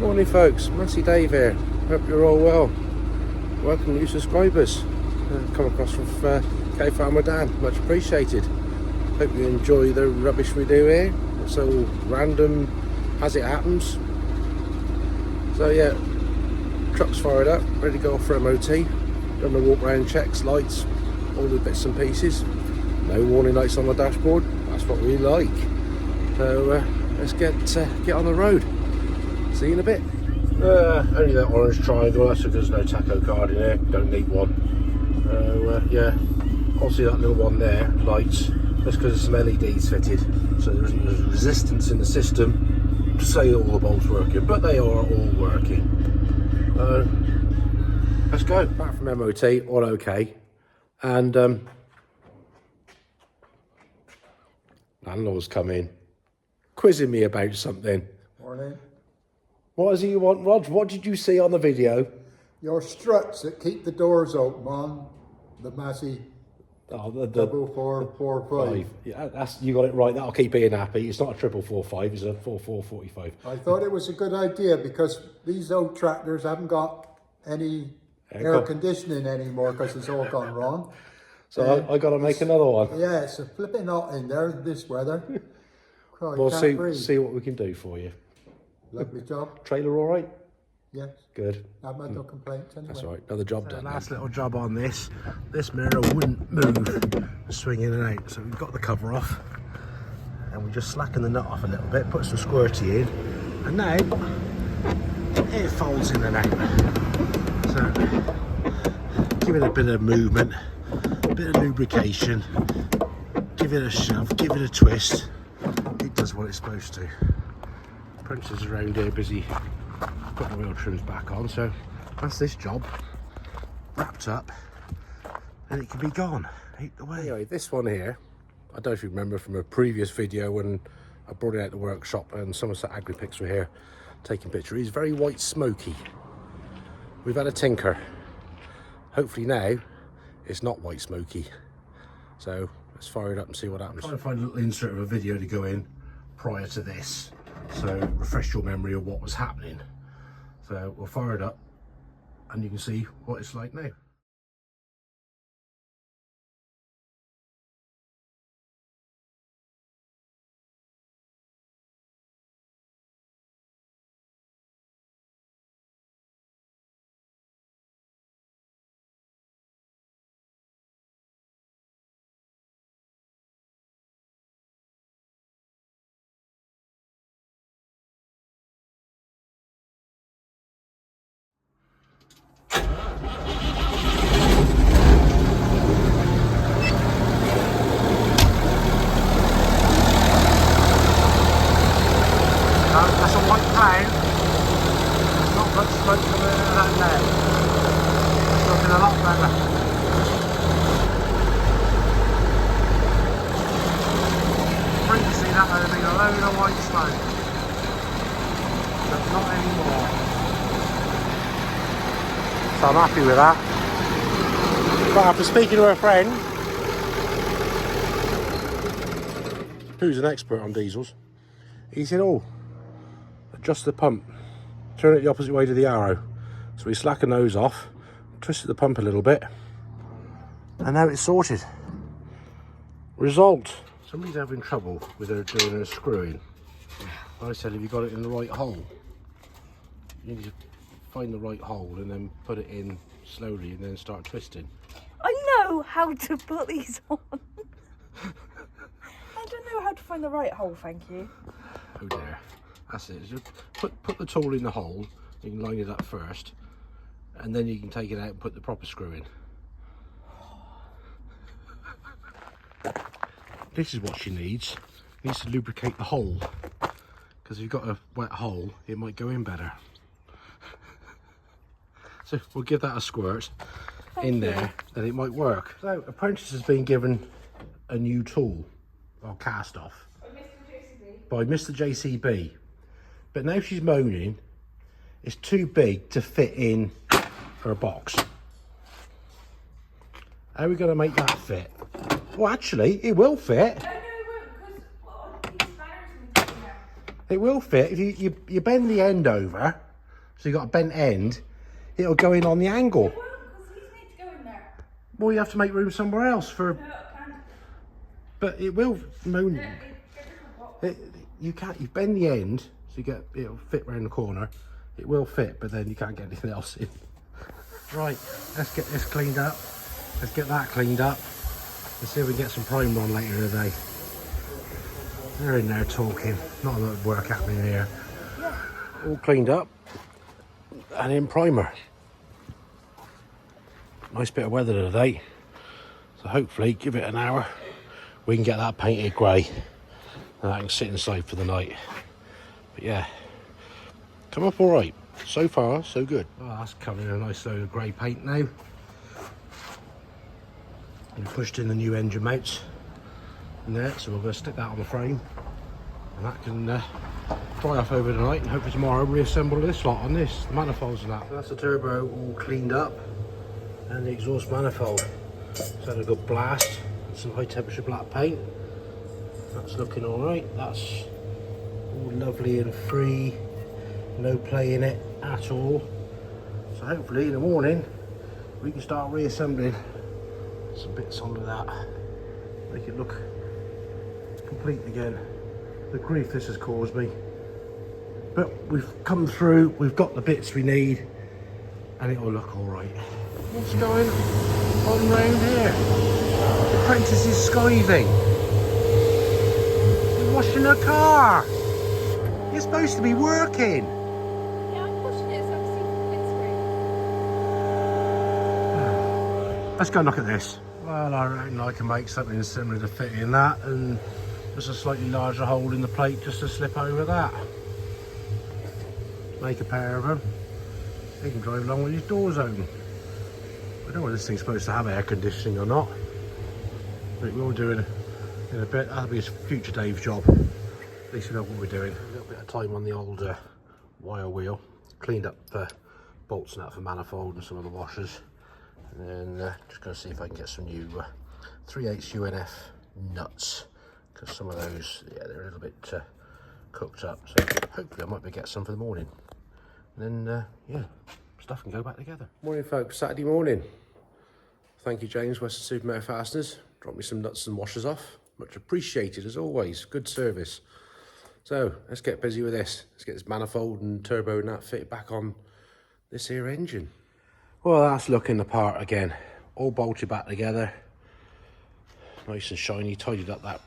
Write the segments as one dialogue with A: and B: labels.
A: Morning folks, Massey Dave here. Hope you're all well. Welcome new subscribers. Come across from K Farmer Dan, much appreciated. Hope you enjoy the rubbish we do here. It's all random as it happens. So yeah, truck's fired up, ready to go off for MOT. Done the walk round checks, lights, all the bits and pieces. No warning lights on the dashboard, that's what we like. So let's get on the road. See you in a bit. Only that orange triangle, that's because there's no taco card in there, don't need one. Yeah, obviously that little one there, lights, that's because there's some LEDs fitted. So there's resistance in the system to say all the bolts working, but they are all working. Let's go. Back from MOT, all okay. And landlord's come in, quizzing me about something.
B: Morning.
A: What is it you want, Rog? What did you see on the video?
B: Your struts that keep the doors open on the Massey 4445.
A: Yeah, that's, you got it right. That'll keep Ian happy. It's not a 4445, it's a 4445.
B: I thought it was a good idea because these old tractors haven't got any air conditioning anymore because it's all gone wrong.
A: So I got to make another one.
B: Yeah, it's a flipping hot in there this weather.
A: We'll see what we can do for you.
B: Lovely job.
A: Trailer all right?
B: Yes.
A: Good.
B: I've had no complaints anyway.
A: That's all right. Another job done. Last little job on this. This mirror wouldn't move, swing in and out. So we've got the cover off, and we just slacken the nut off a little bit, put some squirty in, and now it folds in and out. So give it a bit of movement, a bit of lubrication, give it a shove, give it a twist. It does what it's supposed to. Apprentices around here busy putting the wheel trims back on, so that's this job wrapped up and it can be gone out the way. Anyway, this one here, I don't know if you remember from a previous video when I brought it out the workshop and Somerset Agri-Pix were here taking pictures. It's very white smoky. We've had a tinker. Hopefully now it's not white smoky. So let's fire it up and see what happens. I'm trying to find a little insert of a video to go in prior to this, so refresh your memory of what was happening. So we'll fire it up and you can see what it's like now. That's a white cloud. There's not much smoke coming out of that now. It's looking a lot better. Previously that would have been a load of white smoke. But not anymore. So I'm happy with that. But after speaking to a friend who's an expert on diesels, he said, oh, adjust the pump, turn it the opposite way to the arrow. So we slacken those off, twisted the pump a little bit, and now it's sorted. Result, somebody's having trouble with her doing her screwing. I said, have you got it in the right hole? You need to find the right hole and then put it in slowly and then start twisting.
C: I know how to put these on. I don't know how to find the right hole, thank you.
A: Oh dear. That's it. Just put the tool in the hole. You can line it up first, and then you can take it out and put the proper screw in. This is what she needs. Needs to lubricate the hole, because if you've got a wet hole, it might go in better. So we'll give that a squirt in there, then it might work. So Apprentice has been given a new tool, or cast off, by Mr. JCB. But now she's moaning it's too big to fit in her box. How are we going to make that fit? Well, actually, it will fit.
C: No, it won't, because these spanners and things.
A: It will fit. If you bend the end over, so you got a bent end, it'll go in on the angle.
C: It won't, because these need to go in there.
A: Well, you have to make room somewhere else for.
C: No, I can't.
A: But it will. Moon.
C: Get a different box.
A: You can't. You bend the end, so you get it'll fit around the corner. It will fit, but then you can't get anything else in. Right, let's get this cleaned up. Let's get that cleaned up. Let's see if we can get some primer on later in the day. They're in there talking. Not a lot of work happening here. All cleaned up and in primer. Nice bit of weather today, so hopefully give it an hour we can get that painted grey and I can sit inside for the night. But yeah, come up all right. So far so good. Oh, that's covering a nice load of grey paint now. We pushed in the new engine mounts in there, so we're going to stick that on the frame and that can dry off over the night, and hopefully tomorrow reassemble this lot on this, the manifolds and that. So that's the turbo all cleaned up and the exhaust manifold. It's had a good blast and some high temperature black paint. That's looking alright. That's all lovely and free, no play in it at all. So hopefully in the morning we can start reassembling some bits onto that, make it look complete again. The grief this has caused me, but we've come through, we've got the bits we need and it will look all right. What's going on round here? The apprentice is skiving. You're washing a car. You're supposed to be working.
C: Yeah, I'm pushing it so I can see the windscreen.
A: Let's go and look at this. Well, I reckon I can make something similar to fit in that, and just a slightly larger hole in the plate just to slip over that. Make a pair of them. He can drive along with his doors open. I don't know whether this thing's supposed to have air conditioning or not, but it will do in a bit. That'll be his future Dave's job. At least we know what we're doing. A little bit of time on the old wire wheel. Cleaned up the bolts and that for manifold and some of the washers. And then just going to see if I can get some new 3/8 UNF nuts, because some of those, yeah, they're a little bit cooked up. So hopefully I might be able to get some for the morning. And then, yeah, stuff can go back together. Morning, folks. Saturday morning. Thank you, James, Western Supermarket Fasteners. Dropped me some nuts and washers off. Much appreciated, as always. Good service. So let's get busy with this. Let's get this manifold and turbo and that fitted back on this here engine. Well, that's looking the part again. All bolted back together. Nice and shiny. Tidied up that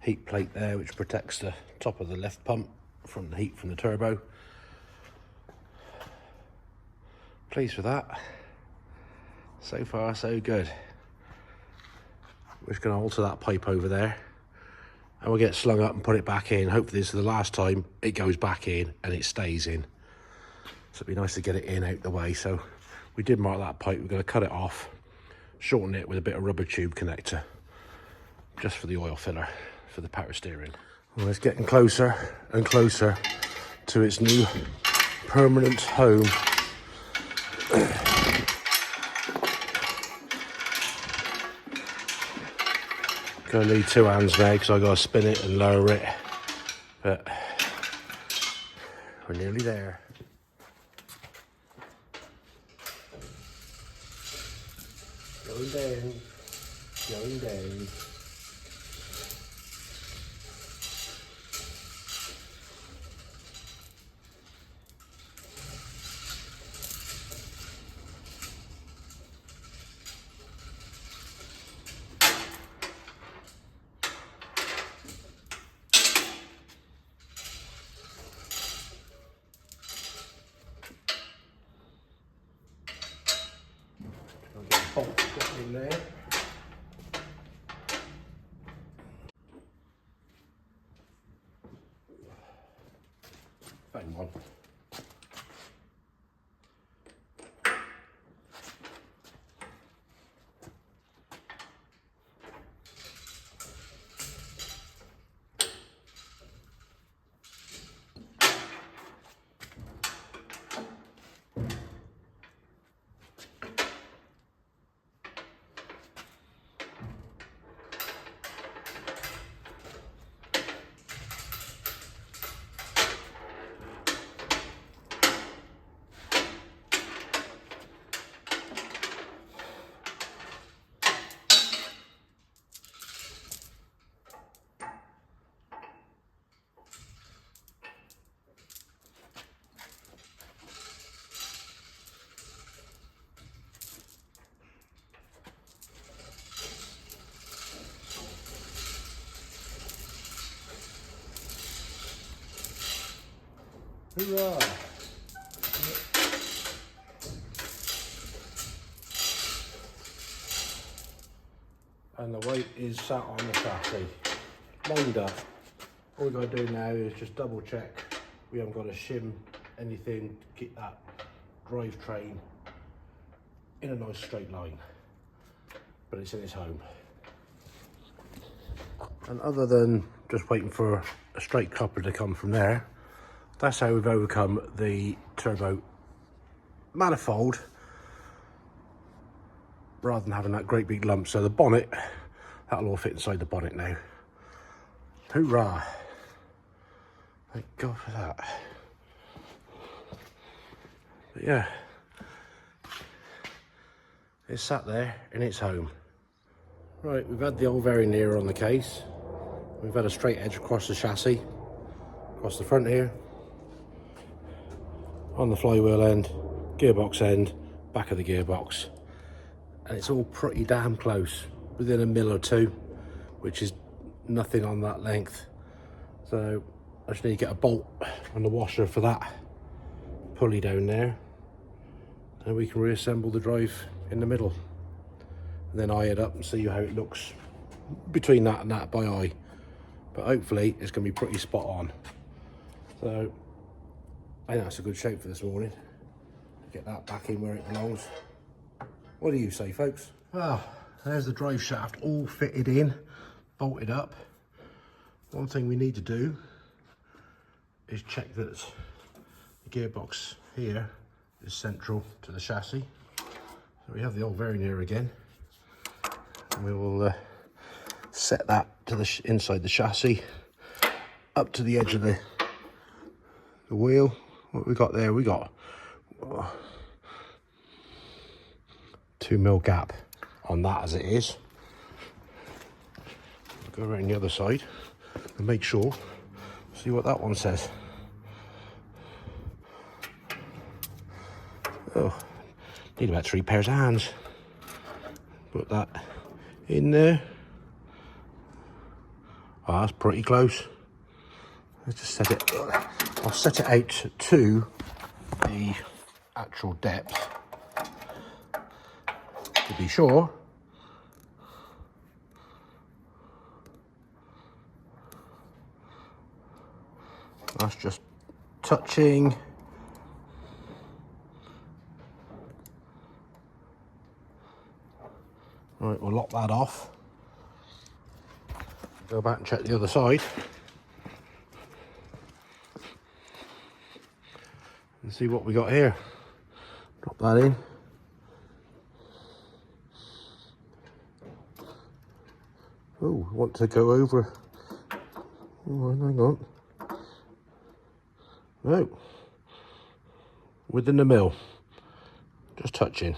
A: heat plate there, which protects the top of the left pump from the heat from the turbo. Pleased with that. So far so good. We're just going to alter that pipe over there and we'll get it slung up and put it back in. Hopefully this is the last time it goes back in and it stays in. So it'd be nice to get it in out the way. So we did mark that pipe. We're going to cut it off, shorten it with a bit of rubber tube connector just for the oil filler for the power steering. Well, it's getting closer and closer to its new permanent home. Gonna need two hands now because I gotta spin it and lower it, but we're nearly there. Going down, going down. Bolt in there. Same one. Hoorah! And the weight is sat on the chassis, lined up. All we got to do now is just double check we haven't got to shim anything to keep that drivetrain in a nice straight line. But it's in its home. And other than just waiting for a straight coupler to come from there, that's how we've overcome the turbo manifold rather than having that great big lump. So the bonnet, that'll all fit inside the bonnet now. Hoorah! Thank God for that. But yeah, it's sat there in its home. Right, we've had the old Veneer on the case. We've had a straight edge across the chassis, across the front here, on the flywheel end, gearbox end, back of the gearbox. And it's all pretty damn close, within a mil or two, which is nothing on that length. So I just need to get a bolt on the washer for that pulley down there, and we can reassemble the drive in the middle, and then eye it up and see how it looks between that and that by eye. But hopefully it's going to be pretty spot on. So I think that's a good shape for this morning. Get that back in where it belongs. What do you say, folks? Well, there's the drive shaft all fitted in, bolted up. One thing we need to do is check that the gearbox here is central to the chassis. So we have the old Veneer again. And we will set that to the inside the chassis, up to the edge of the wheel. What we got there? We got 2 mil gap on that as it is. Go around the other side and make sure. See what that one says. Oh, need about 3 pairs of hands. Put that in there. Oh, that's pretty close. Let's just set it. I'll set it out to the actual depth to be sure. That's just touching. Right, we'll lock that off. Go back and check the other side. And see what we got here. Drop that in. Oh, want to go over. Oh, hang on. No. Within the mill. Just touching.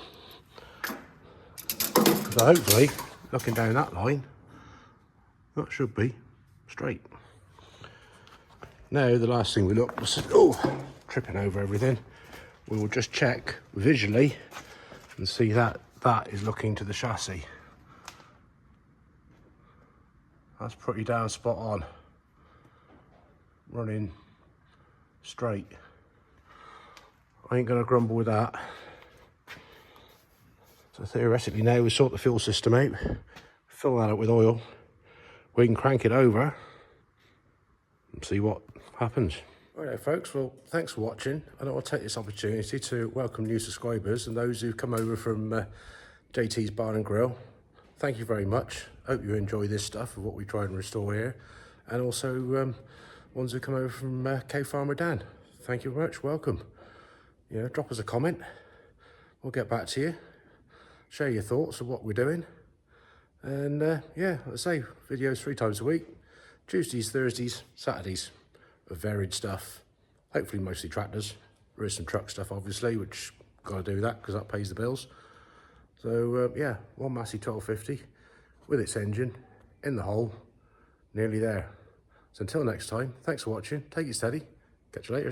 A: So hopefully, looking down that line, that should be straight. Now the last thing we look was, tripping over everything. We will just check visually and see that that is looking to the chassis. That's pretty damn spot on. Running straight. I ain't gonna grumble with that. So theoretically now we sort the fuel system out, fill that up with oil, we can crank it over and see what happens. Righto folks, well thanks for watching, and I'll take this opportunity to welcome new subscribers and those who've come over from JT's Bar and Grill. Thank you very much. Hope you enjoy this stuff of what we try and restore here, and also ones who come over from Cow Farmer Dan. Thank you very much, welcome. You know, drop us a comment, we'll get back to you. Share your thoughts of what we're doing. And yeah, as I say, videos 3 times a week. Tuesdays, Thursdays, Saturdays of varied stuff. Hopefully mostly tractors. There is some truck stuff obviously, which got to do that because that pays the bills. So yeah, one Massey 1250 with its engine in the hole, nearly there. So until next time, thanks for watching. Take it steady. Catch you later.